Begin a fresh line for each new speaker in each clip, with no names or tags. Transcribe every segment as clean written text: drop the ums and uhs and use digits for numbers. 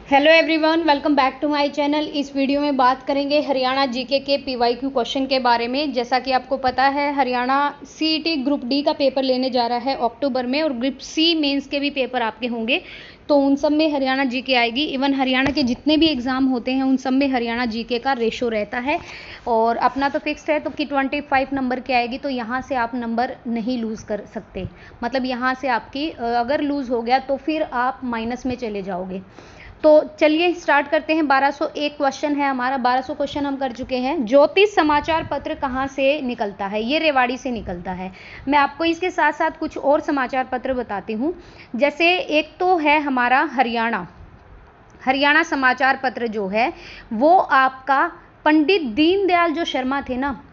Hello everyone, welcome back to my channel. इस video में बात करेंगे हरियाणा जीके के पीवाईक्यू क्वेश्चन के बारे में। जैसा कि आपको पता है, हरियाणा सीईटी ग्रुप डी का पेपर लेने जा रहा है अक्टूबर में, और ग्रुप सी मेंस के भी पेपर आपके होंगे, तो उन सब में हरियाणा जीके आएगी। इवन हरियाणा के जितने भी एग्ज़ाम होते हैं उन सब में हरियाणा जीके का रेशो रहता है, और अपना तो फिक्स्ड है तो कि 25 नंबर की आएगी, तो यहाँ से आप नंबर नहीं लूज़ कर सकते। मतलब यहाँ से आपकी अगर लूज़ हो गया तो फिर आप माइनस में चले जाओगे। तो चलिए स्टार्ट करते हैं। 1201 क्वेश्चन है हमारा। 1200 क्वेश्चन हम कर चुके हैं। ज्योतिष समाचार पत्र कहाँ से निकलता है? ये रेवाड़ी से निकलता है। मैं आपको इसके साथ साथ कुछ और समाचार पत्र बताती हूँ। जैसे एक तो है हमारा हरियाणा समाचार पत्र जो है वो आपका पंडित दीनदयाल जो शर्मा थे ना,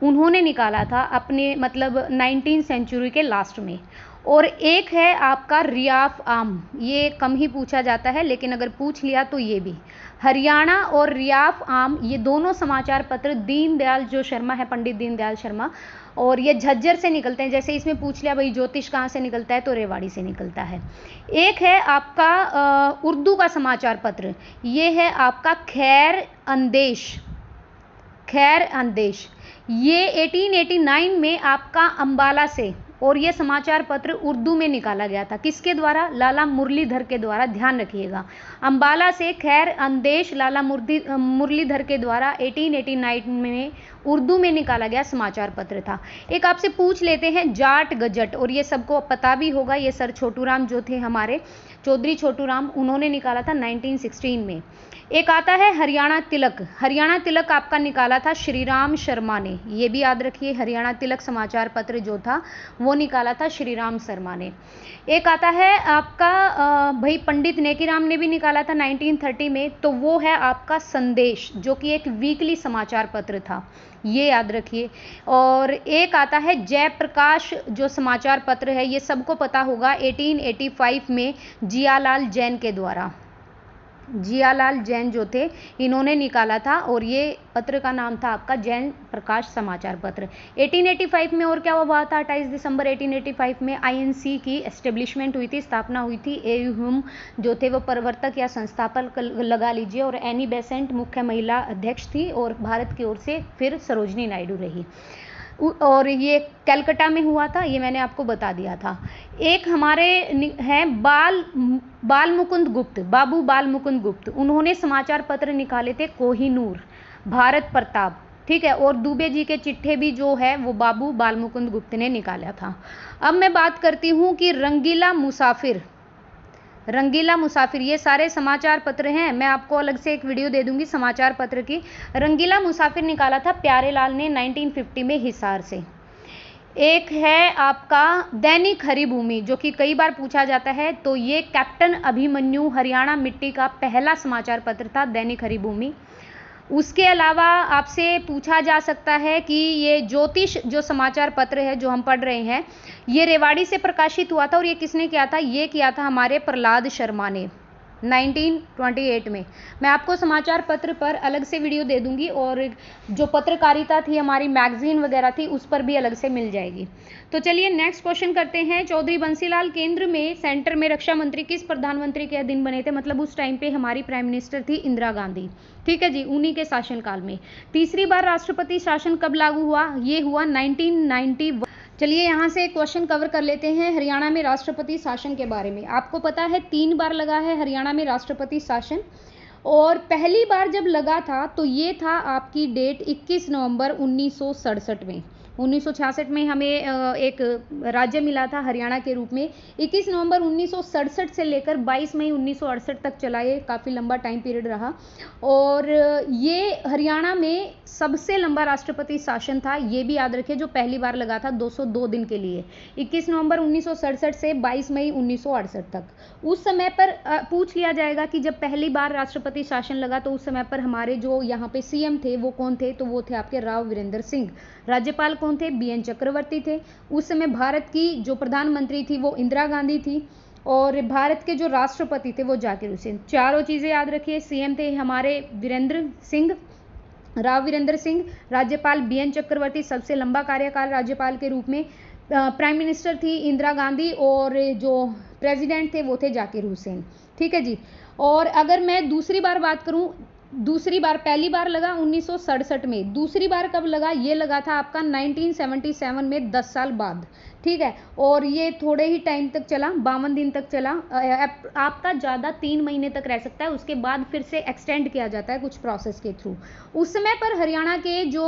उन्होंने निकाला था अपने मतलब 19वीं सेंचुरी के लास्ट में। और एक है आपका रियाफ आम, ये कम ही पूछा जाता है, लेकिन अगर पूछ लिया तो ये भी। हरियाणा और रियाफ आम, ये दोनों समाचार पत्र दीनदयाल जो शर्मा है, पंडित दीनदयाल शर्मा, और ये झज्जर से निकलते हैं। जैसे इसमें पूछ लिया भाई ज्योतिष कहाँ से निकलता है, तो रेवाड़ी से निकलता है। एक है आपका उर्दू का समाचार पत्र, ये है आपका खैर अंदेश। ये 1889 में आपका अंबाला से, और ये समाचार पत्र उर्दू में निकाला गया था। किसके द्वारा? लाला मुरलीधर के द्वारा। ध्यान रखिएगा, अंबाला से खैर अंदेश लाला मुरलीधर के द्वारा 1889 में उर्दू में निकाला गया समाचार पत्र था। एक आपसे पूछ लेते हैं जाट गजट, और ये सबको पता भी होगा, ये सर छोटूराम जो थे हमारे, चौधरी छोटूराम, उन्होंने निकाला था 1916 में। एक आता है हरियाणा तिलक आपका निकाला था श्रीराम शर्मा ने। ये भी याद रखिए, हरियाणा तिलक समाचार पत्र जो था वो निकाला था श्रीराम शर्मा ने। एक आता है आपका भाई पंडित नेकीराम ने भी निकाला था 1930 में, तो वो है आपका संदेश, जो कि एक वीकली समाचार पत्र था, ये याद रखिए। और एक आता है जयप्रकाश जो समाचार पत्र है, ये सबको पता होगा, 1885 में जियालाल जैन के द्वारा। जियालाल जैन जो थे, इन्होंने निकाला था, और ये पत्र का नाम था आपका जैन प्रकाश समाचार पत्र। 1885 में और क्या हुआ था? 28 दिसंबर 1885 में आईएनसी की एस्टेब्लिशमेंट हुई थी, स्थापना हुई थी। ए ह्यूम जो थे वो प्रवर्तक या संस्थापक लगा लीजिए, और एनी बेसेंट मुख्य महिला अध्यक्ष थी, और भारत की ओर से फिर सरोजनी नायडू रही। और ये कलकत्ता में हुआ था, ये मैंने आपको बता दिया था। एक हमारे हैं बाल मुकुंद गुप्त, बाबू बाल मुकुंद गुप्त, उन्होंने समाचार पत्र निकाले थे कोहिनूर, भारत प्रताप, ठीक है। और दुबे जी के चिट्ठे भी जो है वो बाबू बाल मुकुंद गुप्त ने निकाला था। अब मैं बात करती हूँ कि रंगीला मुसाफिर, ये सारे समाचार पत्र हैं। मैं आपको अलग से एक वीडियो दे दूंगी समाचार पत्र की। रंगीला मुसाफिर निकाला था प्यारेलाल ने 1950 में हिसार से। एक है आपका दैनिक हरिभूमि, जो कि कई बार पूछा जाता है, तो ये कैप्टन अभिमन्यु हरियाणा मिट्टी का पहला समाचार पत्र था, दैनिक हरिभूमि। उसके अलावा आपसे पूछा जा सकता है कि ये ज्योतिष जो समाचार पत्र है जो हम पढ़ रहे हैं, ये रेवाड़ी से प्रकाशित हुआ था, और ये किसने किया था? ये किया था हमारे प्रहलाद शर्मा ने 1928 में। मैं आपको समाचार पत्र पर अलग से वीडियो दे दूंगी, और जो पत्रकारिता थी हमारी, मैगजीन वगैरह थी, उस पर भी अलग से मिल जाएगी। तो चलिए नेक्स्ट क्वेश्चन करते हैं। चौधरी बंसीलाल केंद्र में, सेंटर में रक्षा मंत्री किस प्रधानमंत्री के अधीन बने थे? मतलब उस टाइम पे हमारी प्राइम मिनिस्टर थी इंदिरा गांधी, ठीक है जी, उन्हीं के शासनकाल में। तीसरी बार राष्ट्रपति शासन कब लागू हुआ? ये हुआ 1991। चलिए यहाँ से एक क्वेश्चन कवर कर लेते हैं हरियाणा में राष्ट्रपति शासन के बारे में। आपको पता है 3 बार लगा है हरियाणा में राष्ट्रपति शासन, और पहली बार जब लगा था तो ये था आपकी डेट 21 नवंबर 1967 में। 1966 में हमें एक राज्य मिला था हरियाणा के रूप में। 21 नवंबर 1967 से लेकर 22 मई 1968 तक चला, ये काफ़ी लंबा टाइम पीरियड रहा, और ये हरियाणा में सबसे लंबा राष्ट्रपति शासन था। ये भी याद रखिए, जो पहली बार लगा था 202 दिन के लिए, 21 नवंबर 1967 से 22 मई 1968 तक। उस समय पर पूछ लिया जाएगा कि जब पहली बार राष्ट्रपति शासन लगा तो उस समय पर हमारे जो यहाँ पे सीएम थे वो कौन थे? तो वो थे आपके राव वीरेंद्र सिंह। राज्यपाल कौन थे? बीएन चक्रवर्ती थे। उस समय भारत की जो प्रधानमंत्री थी वो इंदिरा गांधी थी, और भारत के जो राष्ट्रपति थे वो जाकिर हुसैन। चारों चीज़ें याद रखिए। सीएम थे हमारे राव वीरेंद्र सिंह, राज्यपाल बीएन चक्रवर्ती, सबसे लंबा कार्यकाल राज्यपाल के रूप में, प्राइम मिनिस्टर थी इंदिरा गांधी, और जो प्रेसिडेंट थे वो थे जाकिर हुसैन। ठीक है जी। और अगर मैं दूसरी बार बात करूं, दूसरी बार, पहली बार लगा 1967 में, दूसरी बार कब लगा, ये लगा था आपका 1977 में, 10 साल बाद, ठीक है। और ये थोड़े ही टाइम तक चला, 52 दिन तक चला, आपका ज़्यादा 3 महीने तक रह सकता है, उसके बाद फिर से एक्सटेंड किया जाता है कुछ प्रोसेस के थ्रू। उस समय पर हरियाणा के जो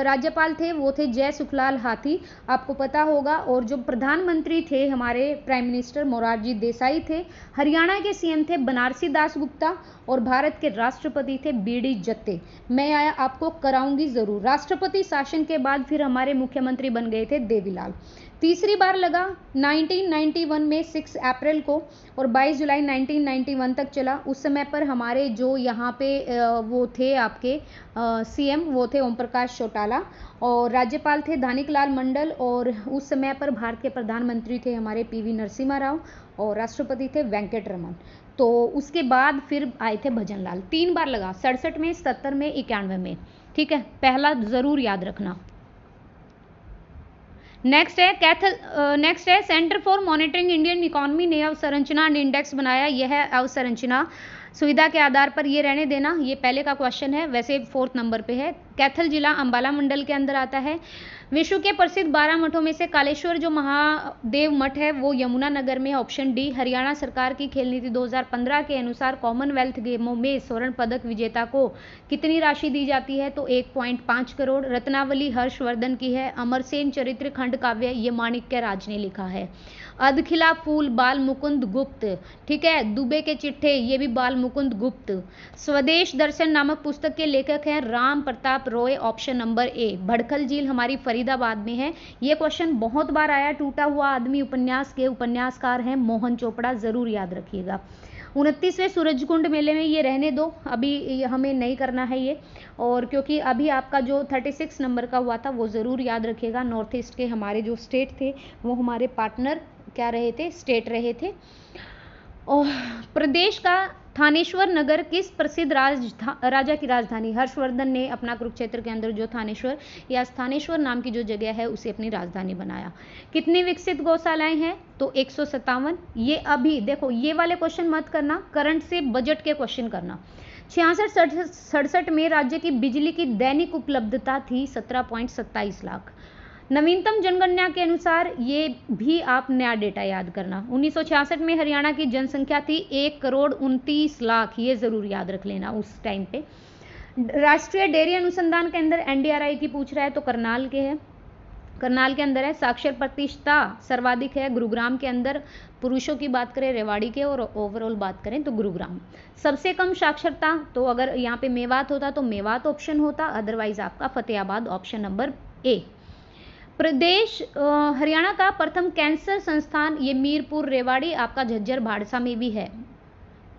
राज्यपाल थे वो थे जय सुखलाल हाथी, आपको पता होगा। और जो प्रधानमंत्री थे हमारे प्राइम मिनिस्टर मोरारजी देसाई थे। हरियाणा के सीएम थे बनारसी दास गुप्ता, और भारत के राष्ट्रपति थे बीडी जत्ते। मैं आपको कराऊंगी ज़रूर। राष्ट्रपति शासन के बाद फिर हमारे मुख्यमंत्री बन गए थे देवीलाल। तीसरी बार लगा 1991 में 6 अप्रैल को, और 22 जुलाई 1991 तक चला। उस समय पर हमारे जो यहाँ पे वो थे आपके सीएम, वो थे ओम प्रकाश चौटाला, और राज्यपाल थे दानिक लाल मंडल, और उस समय पर भारत के प्रधानमंत्री थे हमारे पीवी नरसिम्हा राव, और राष्ट्रपति थे वेंकट रमन। तो उसके बाद फिर आए थे भजन लाल। 3 बार लगा, 67 में, 77 में, 91 में, ठीक है। पहला ज़रूर याद रखना। नेक्स्ट है centre for monitoring Indian economy ने अवसंरचना एंड इंडेक्स बनाया। यह है अवसंरचना सुविधा के आधार पर, ये रहने देना, ये पहले का क्वेश्चन है, वैसे 4th नंबर पे है। कैथल जिला अंबाला मंडल के अंदर आता है। विश्व के प्रसिद्ध 12 मठों में से कालेश्वर जो महादेव मठ है वो यमुना नगर में है, ऑप्शन डी। हरियाणा सरकार की खेल नीति 2015 के अनुसार कॉमनवेल्थ गेमों में स्वर्ण पदक विजेता को कितनी राशि दी जाती है, तो 1.5 करोड़। रत्नावली हर्षवर्धन की है। अमरसेन चरित्र खंड काव्य ये माणिक्य राज ने लिखा है। अधखिला फूल बाल मुकुंद गुप्त, ठीक है। दुबे के चिट्ठे ये भी बाल मुकुंद गुप्त। स्वदेश दर्शन नामक पुस्तक के लेखक हैं Ram Pratap Roy, option number A. Badkhal झील हमारी फरीदाबाद में है। ये क्वेश्चन बहुत बार आया। टूटा हुआ आदमी उपन्यास के उपन्यासकार हैं मोहन चोपड़ा, जरूर याद रखिएगा। 29वें सूरजकुंड मेले में, ये रहने दो, अभी हमें नहीं करना है ये, और क्योंकि अभी आपका जो 36 नंबर का हुआ था वो ज़रूर याद रखिएगा। नॉर्थ ईस्ट के हमारे जो स्टेट थे वो हमारे पार्टनर क्या रहे थे, स्टेट रहे थे। और प्रदेश का थानेश्वर नगर किस प्रसिद्ध राजा की राजधानी? हर्षवर्धन ने अपना कुरुक्षेत्र के अंदर जो थानेश्वर या स्थानेश्वर नाम की जो जगह है उसे अपनी राजधानी बनाया। कितनी विकसित गौशालाएं हैं? तो 157। ये अभी देखो, ये वाले क्वेश्चन मत करना, करंट से बजट के क्वेश्चन करना। 66-67 में राज्य की बिजली की दैनिक उपलब्धता थी 17.27 लाख। नवीनतम जनगणना के अनुसार, ये भी आप नया डेटा याद करना, 1966 में हरियाणा की जनसंख्या थी 1,29,00,000, ये जरूर याद रख लेना उस टाइम पे। राष्ट्रीय डेयरी अनुसंधान केंद्र एनडीआरआई की पूछ रहा है तो करनाल के है, करनाल के अंदर है। साक्षर प्रतिशतता सर्वाधिक है गुरुग्राम के अंदर। पुरुषों की बात करें रेवाड़ी के, और ओवरऑल बात करें तो गुरुग्राम। सबसे कम साक्षरता, तो अगर यहाँ पे मेवात होता तो मेवात ऑप्शन होता, अदरवाइज आपका फतेहाबाद ऑप्शन नंबर ए। प्रदेश हरियाणा का प्रथम कैंसर संस्थान, ये मीरपुर रेवाड़ी आपका झज्जर भाड़सा में भी है,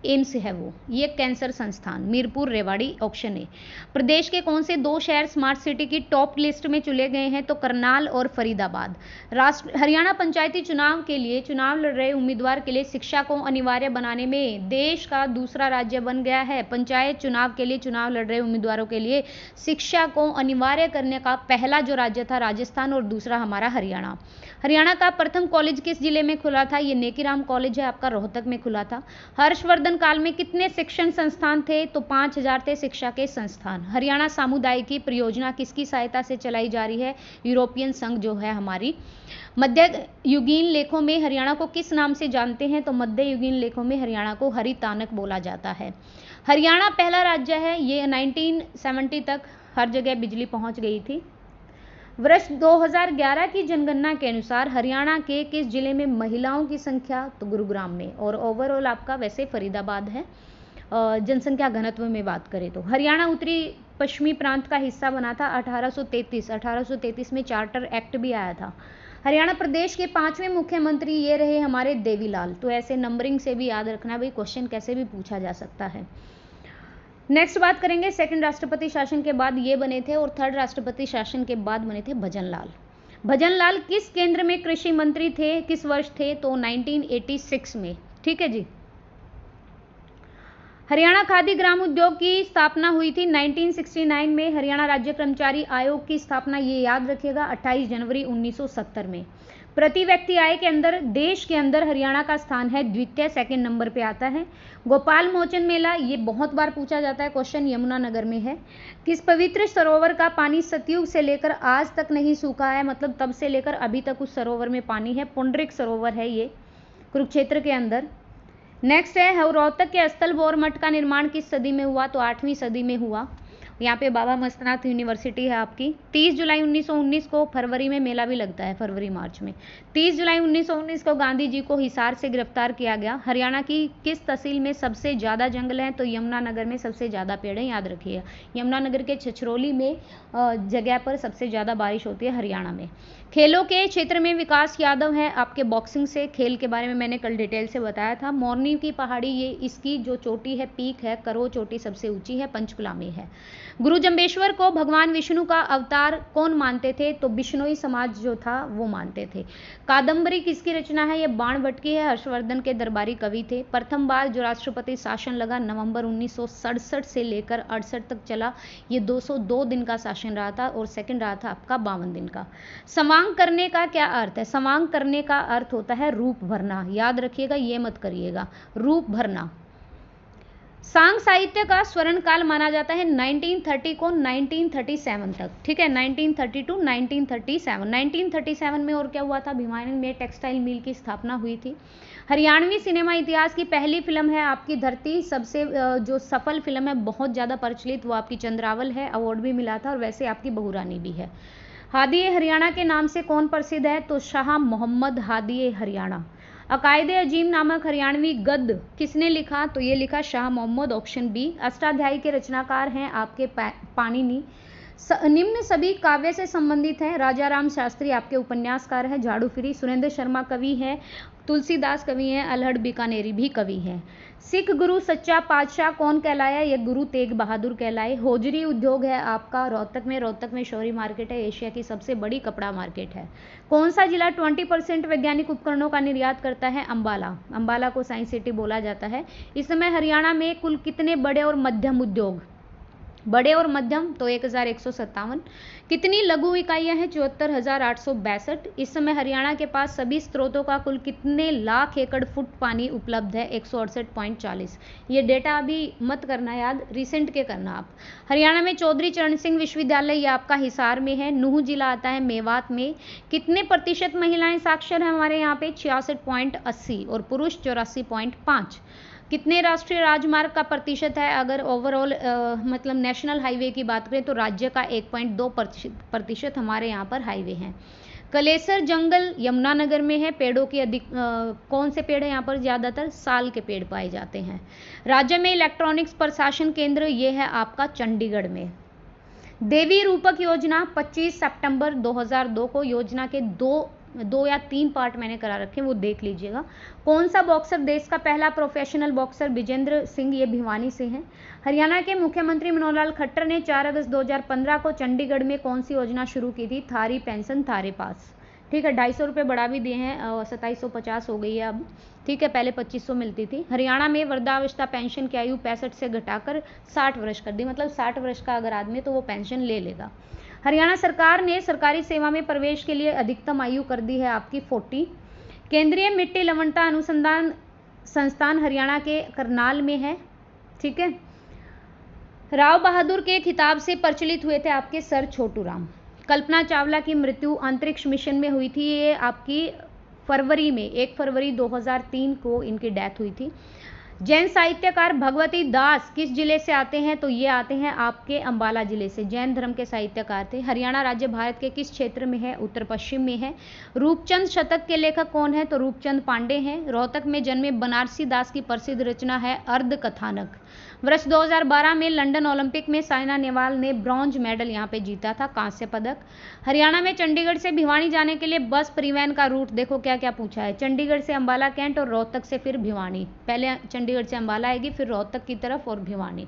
एम्स है वो, ये कैंसर संस्थान मीरपुर रेवाड़ी, ऑप्शन ए। प्रदेश के कौन से 2 शहर स्मार्ट सिटी की टॉप लिस्ट में चुने गए हैं? तो करनाल और फरीदाबाद। हरियाणा पंचायती चुनाव के लिए चुनाव लड़ रहे उम्मीदवार के लिए शिक्षा को अनिवार्य बनाने में देश का दूसरा राज्य बन गया है। पंचायत चुनाव के लिए चुनाव लड़ रहे उम्मीदवारों के लिए शिक्षा को अनिवार्य करने का पहला जो राज्य था राजस्थान, और दूसरा हमारा हरियाणा। हरियाणा का प्रथम कॉलेज किस जिले में खुला था? ये नेकीराम कॉलेज है आपका, रोहतक में खुला था। हर्षवर्धन काल में कितने शिक्षण संस्थान थे? तो 5000 थे शिक्षा के संस्थान। हरियाणा सामुदायिकी परियोजना किसकी सहायता से चलाई जा रही है? यूरोपियन संघ जो है हमारी। मध्य युगीन लेखों में हरियाणा को किस नाम से जानते हैं? तो मध्य युगीन लेखों में हरियाणा को हरितानक बोला जाता है। हरियाणा पहला राज्य है, ये 1970 तक हर जगह बिजली पहुंच गई थी। वर्ष 2011 की जनगणना के अनुसार हरियाणा के किस जिले में महिलाओं की संख्या? तो गुरुग्राम में, और ओवरऑल आपका वैसे फरीदाबाद है। जनसंख्या घनत्व में बात करें तो हरियाणा उत्तरी पश्चिमी प्रांत का हिस्सा बना था 1833 में चार्टर एक्ट भी आया था। हरियाणा प्रदेश के 5वें मुख्यमंत्री ये रहे हमारे देवीलाल। तो ऐसे नंबरिंग से भी याद रखना भाई, क्वेश्चन कैसे भी पूछा जा सकता है। नेक्स्ट बात करेंगे, सेकंड राष्ट्रपति शासन के बाद ये बने थे, और थर्ड राष्ट्रपति शासन के बाद बने थे भजनलाल। भजनलाल किस केंद्र में कृषि मंत्री थे, किस वर्ष थे? तो 1986 में, ठीक है जी। हरियाणा खादी ग्राम उद्योग की स्थापना हुई थी 1969 में। हरियाणा राज्य कर्मचारी आयोग की स्थापना, ये याद रखिएगा, 28 जनवरी 1970 में। प्रति व्यक्ति आय के अंदर देश के अंदर हरियाणा का स्थान है द्वितीय, सेकंड नंबर पे आता है। गोपाल मोचन मेला, ये बहुत बार पूछा जाता है क्वेश्चन, यमुनानगर में है। किस पवित्र सरोवर का पानी सतयुग से लेकर आज तक नहीं सूखा है, मतलब तब से लेकर अभी तक उस सरोवर में पानी है। पुंडरिक सरोवर है ये, कुरुक्षेत्र के अंदर। नेक्स्ट है रोहतक के स्थलबोर मठ का निर्माण किस सदी में हुआ, तो 8वीं सदी में हुआ। यहाँ पे बाबा मस्तनाथ यूनिवर्सिटी है आपकी। 30 जुलाई 1919 को, फरवरी में मेला भी लगता है, फरवरी मार्च में। 30 जुलाई 1919 को गांधी जी को हिसार से गिरफ्तार किया गया। हरियाणा की किस तहसील में सबसे ज़्यादा जंगल हैं, तो यमुनानगर में सबसे ज़्यादा पेड़ हैं, याद रखिएगा। यमुनानगर के छछरौली में जगह पर सबसे ज़्यादा बारिश होती है हरियाणा में। खेलों के क्षेत्र में विकास यादव है आपके बॉक्सिंग से, खेल के बारे में मैंने कल डिटेल से बताया था। मोरनी की पहाड़ी, ये इसकी जो चोटी है, पीक है, करो चोटी सबसे ऊंची है, पंचकुला में है। गुरु जम्बेश्वर को भगवान विष्णु का अवतार कौन मानते थे, तो बिश्नोई समाज जो था वो मानते थे। कादम्बरी किसकी रचना है, ये बाणभट्ट की है, हर्षवर्धन के दरबारी कवि थे। प्रथम बार जो राष्ट्रपति शासन लगा नवंबर 1967 से लेकर 68 तक चला, ये 202 दिन का शासन रहा था, और सेकंड रहा था आपका 52 दिन का। समांग करने का क्या अर्थ है, समांग करने का अर्थ होता है रूप भरना, याद रखिएगा, ये मत करिएगा, रूप भरना। सांग साहित्य का स्वर्ण काल माना जाता है 1930 को 1937 तक, ठीक है, 1930 टू 1937। 1937 में और क्या हुआ था, भिवानी में टेक्सटाइल मिल की स्थापना हुई थी। हरियाणवी सिनेमा इतिहास की पहली फिल्म है आपकी धरती। सबसे जो सफल फिल्म है, बहुत ज़्यादा प्रचलित, वो आपकी चंद्रावल है, अवार्ड भी मिला था, और वैसे आपकी बहुरानी भी है। हादी हरियाणा के नाम से कौन प्रसिद्ध है, तो शाह मोहम्मद हादी हरियाणा। अकायदे अजीम नामक हरियाणवी गद्य किसने लिखा, तो ये लिखा शाह मोहम्मद, ऑप्शन बी। अष्टाध्यायी के रचनाकार हैं आपके पाणिनि। निम्न सभी काव्य से संबंधित हैं। राजा राम शास्त्री आपके उपन्यासकार हैं, झाड़ू फिरी। सुरेंद्र शर्मा कवि हैं, तुलसीदास कवि हैं, अल्हड़ बीकानेरी भी कवि हैं। सिख गुरु सच्चा पातशाह कौन कहलाया, ये गुरु तेग बहादुर कहलाए। होजरी उद्योग है आपका रोहतक में शौरी मार्केट है, एशिया की सबसे बड़ी कपड़ा मार्केट है। कौन सा जिला 20% वैज्ञानिक उपकरणों का निर्यात करता है, अंबाला। अंबाला को साइंस सिटी बोला जाता है। इस समय हरियाणा में कुल कितने बड़े और मध्यम उद्योग, बड़े और मध्यम तो 1157। कितनी लघु इकाइयां हैं, 74,862। इस समय हरियाणा के पास सभी स्रोतों का कुल कितने लाख एकड़ फुट पानी उपलब्ध है, 168.40। ये डेटा अभी मत करना याद, रिसेंट के करना आप। हरियाणा में चौधरी चरण सिंह विश्वविद्यालय, ये आपका हिसार में है। नूह जिला आता है मेवात में। कितने प्रतिशत महिलाएं साक्षर हैं हमारे यहाँ पे, 66.80, और पुरुष 84.5। कितने राष्ट्रीय राजमार्ग का प्रतिशत है, अगर ओवरऑल मतलब नेशनल हाईवे की बात करें तो राज्य का 1.2% हमारे यहाँ पर हाईवे हैं। कलेसर जंगल यमुनानगर में है। पेड़ों की अधिक कौन से पेड़ है यहाँ पर, ज़्यादातर साल के पेड़ पाए जाते हैं। राज्य में इलेक्ट्रॉनिक्स प्रशासन केंद्र, ये है आपका चंडीगढ़ में। देवी रूपक योजना 25 सितंबर 2002 को, योजना के दो या तीन पार्ट मैंने करा रखे हैं, वो देख लीजिएगा। कौन सा बॉक्सर देश का पहला प्रोफेशनल बॉक्सर, विजेंद्र सिंह, ये भिवानी से हैं। हरियाणा के मुख्यमंत्री मनोहर लाल खट्टर ने 4 अगस्त 2015 को चंडीगढ़ में कौन सी योजना शुरू की थी, थारी पेंशन थारे पास, ठीक है। 250 रुपये बढ़ा भी दिए हैं, 2750 हो गई है अब, ठीक है, पहले 2500 मिलती थी। हरियाणा में वृद्धावस्था पेंशन की आयु 65 से घटाकर 60 वर्ष कर दी, मतलब 60 वर्ष का अगर आदमी तो वो पेंशन ले लेगा। हरियाणा सरकार ने सरकारी सेवा में प्रवेश के लिए अधिकतम आयु कर दी है आपकी 40। केंद्रीय मिट्टी लवणता अनुसंधान संस्थान हरियाणा के करनाल में है, ठीक है। राव बहादुर के खिताब से प्रचलित हुए थे आपके सर छोटू राम। कल्पना चावला की मृत्यु अंतरिक्ष मिशन में हुई थी, ये आपकी फरवरी में 1 फरवरी 2003 को इनकी डेथ हुई थी। जैन साहित्यकार भगवती दास किस जिले से आते हैं, तो ये आते हैं आपके अंबाला जिले से, जैन धर्म के साहित्यकार थे। हरियाणा राज्य भारत के किस क्षेत्र में है, उत्तर पश्चिम में है। रूपचंद शतक के लेखक कौन है, तो रूपचंद पांडे हैं। रोहतक में जन्मे बनारसी दास की प्रसिद्ध रचना है अर्ध कथानक। वर्ष 2012 में लंदन ओलंपिक में साइना नेहवाल ने ब्रॉन्ज मेडल यहाँ पे जीता था, कांस्य पदक। हरियाणा में चंडीगढ़ से भिवानी जाने के लिए बस परिवहन का रूट देखो क्या क्या पूछा है, चंडीगढ़ से अंबाला कैंट और रोहतक से फिर भिवानी। पहले चंडीगढ़ से अंबाला आएगी, फिर रोहतक की तरफ और भिवानी,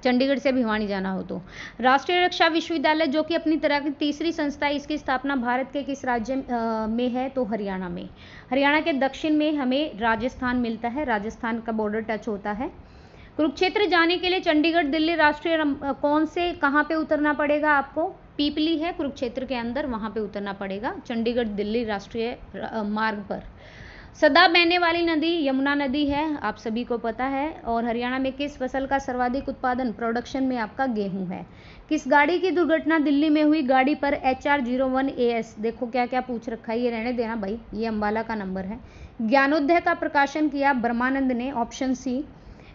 चंडीगढ़ से भिवानी जाना हो तो। राष्ट्रीय रक्षा विश्वविद्यालय जो कि अपनी तरह की तीसरी संस्था है, इसकी स्थापना भारत के किस राज्य में है, तो हरियाणा में। हरियाणा के दक्षिण में हमें राजस्थान मिलता है, राजस्थान का बॉर्डर टच होता है। कुरुक्षेत्र जाने के लिए चंडीगढ़ दिल्ली राष्ट्रीय कौन से कहाँ पे उतरना पड़ेगा आपको, पीपली है कुरुक्षेत्र के अंदर, वहाँ पे उतरना पड़ेगा, चंडीगढ़ दिल्ली राष्ट्रीय मार्ग पर। सदा बहने वाली नदी यमुना नदी है, आप सभी को पता है। और हरियाणा में किस फसल का सर्वाधिक उत्पादन प्रोडक्शन में आपका गेहूं है। किस गाड़ी की दुर्घटना दिल्ली में हुई। गाड़ी पर HR01 AS, देखो क्या क्या पूछ रखा है, ये रहने देना भाई, ये अंबाला का नंबर है। ज्ञानोदय का प्रकाशन किया ब्रह्मानंद ने, ऑप्शन सी।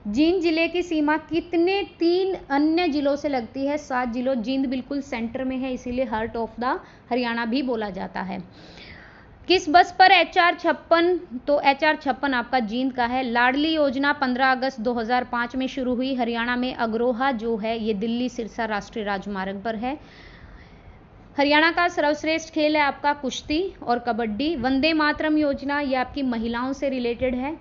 जींद जिले की सीमा कितने 3 अन्य जिलों से लगती है। 7 जिलों। जींद बिल्कुल सेंटर में है, इसीलिए हार्ट ऑफ द हरियाणा भी बोला जाता है। किस बस पर HR56, तो HR56 आपका जींद का है। लाडली योजना 15 अगस्त 2005 में शुरू हुई। हरियाणा में अग्रोहा जो है ये दिल्ली सिरसा राष्ट्रीय राजमार्ग पर है। हरियाणा का सर्वश्रेष्ठ खेल है आपका कुश्ती और कबड्डी। वंदे मातरम योजना ये आपकी महिलाओं से रिलेटेड है।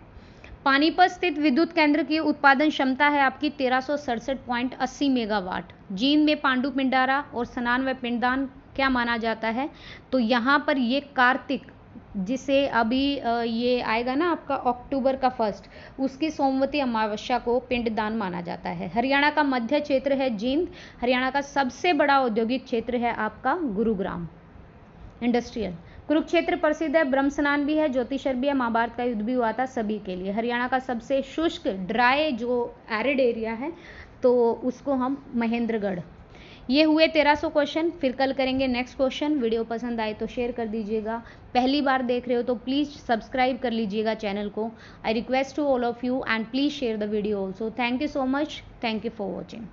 पानीपत स्थित विद्युत केंद्र की उत्पादन क्षमता है आपकी 1367.80 मेगावाट। जींद में पांडु पिंडारा और स्नान व पिंडदान क्या माना जाता है, तो यहाँ पर ये कार्तिक, जिसे अभी ये आएगा ना आपका अक्टूबर का 1, उसकी सोमवती अमावस्या को पिंडदान माना जाता है। हरियाणा का मध्य क्षेत्र है जींद। हरियाणा का सबसे बड़ा औद्योगिक क्षेत्र है आपका गुरुग्राम, इंडस्ट्रियल। कुरुक्षेत्र प्रसिद्ध है, ब्रह्म स्नान भी है, ज्योतिषर भी है, महाभारत का युद्ध भी हुआ था सभी के लिए। हरियाणा का सबसे शुष्क ड्राई जो एरिड एरिया है तो उसको हम महेंद्रगढ़। ये हुए 1300 क्वेश्चन। फिर कल करेंगे नेक्स्ट क्वेश्चन। वीडियो पसंद आए तो शेयर कर दीजिएगा। पहली बार देख रहे हो तो प्लीज़ सब्सक्राइब कर लीजिएगा चैनल को। I request to all of you and please share the video also. Thank you so much. Thank you for watching.